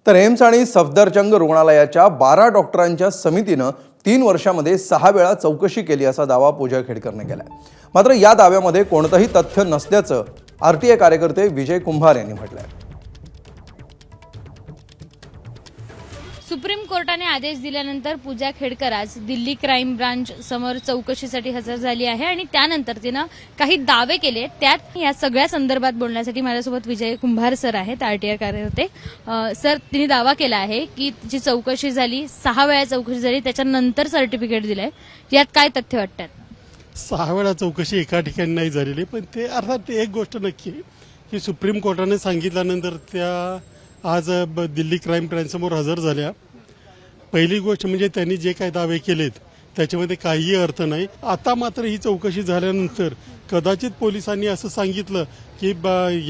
तर एम्स आणि सफदरजंग रुग्णालयाच्या 12 डॉक्टरांच्या समितीनं 3 वर्षांमध्ये 6 वेळा चौकशी केली असा दावा पूजा खेडकरने केलाय। मात्र या दाव्यामध्ये कोणतंही तथ्य नसल्याचं आरटीआय कार्यकर्ते विजय कुंभार यांनी म्हटलंय। सुप्रीम कोर्टाने आदेश दिल्यानंतर पूजा खेडकर आज दिल्ली क्राईम ब्रांच समोर चौकशीसाठी हजर झाली आहे आणि त्यानंतर तिनं काही दावे केले। त्यात या सगळ्या संदर्भात बोलण्यासाठी माझ्यासोबत विजय कुंभार सर आहेत, आरटीआय कार्यकर्ते। सर, तिने दावा केला आहे की तिची चौकशी झाली, 6 वेळा चौकशी झाली, त्याच्यानंतर सर्टिफिकेट दिलंय। यात काय तथ्य वाटतात? 6 वेळा चौकशी एका ठिकाणी नाही झालेली, पण ते अर्थात एक गोष्ट नक्की आहे की सुप्रीम कोर्टाने सांगितल्यानंतर त्या आज दिल्ली क्राईम ब्रांच समोर हजर झाल्या। पहिली गोष्ट म्हणजे त्यांनी जे काही दावे केलेत त्याच्यामध्ये काहीही अर्थ नाही। आता मात्र ही चौकशी झाल्यानंतर कदाचित पोलिसांनी असं सांगितलं की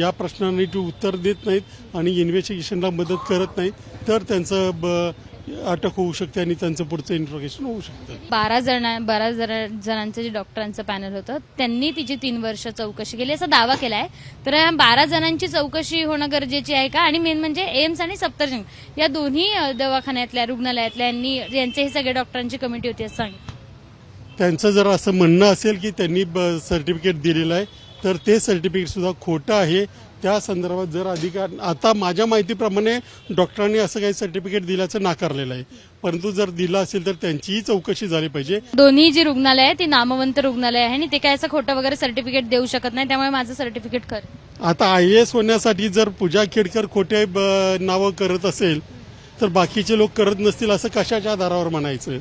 या प्रश्नांनी ते उत्तर देत नाहीत आणि इन्व्हेस्टिगेशनला मदत करत नाहीत तर त्यांचं अटक होऊ शकते आणि त्यांचं पुढचं इंट्रोगेशन होऊ शकतं। 12 जणांचं जे डॉक्टरांचं पॅनल होतं त्यांनी तिची 3 वर्ष चौकशी केली असा दावा केलाय। तर या 12 जणांची चौकशी होणं गरजेची आहे का? आणि मेन म्हणजे एम्स आणि सफदरजंग या दोन्ही दवाखान्यातल्या रुग्णालयातल्या यांचे हे सगळे डॉक्टरांची कमिटी होती असं सांगितलं। त्यांचं जर असं म्हणणं असेल की त्यांनी सर्टिफिकेट दिलेलं आहे तर ते सर्टिफिकेट सुद्धा खोटं आहे। त्या संदर्भात जर अधिकार आता माझ्या माहितीप्रमाणे डॉक्टरांनी असं काही सर्टिफिकेट दिल्याचं नाकारलेलं आहे, परंतु जर दिलं असेल तर त्यांचीही चौकशी झाली पाहिजे। दोन्ही जी रुग्णालय आहे ती नामवंत रुग्णालय आहे आणि ते काय असं खोटं वगैरे सर्टिफिकेट देऊ शकत नाही, त्यामुळे माझं सर्टिफिकेट खरं। आता IAS होण्यासाठी जर पूजा खेडकर खोटे नावं करत असेल तर बाकीचे लोक करत नसतील असं कशाच्या आधारावर म्हणायचं?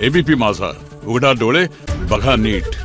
एबीपी माझा, उघडा डोळे बघा नीट।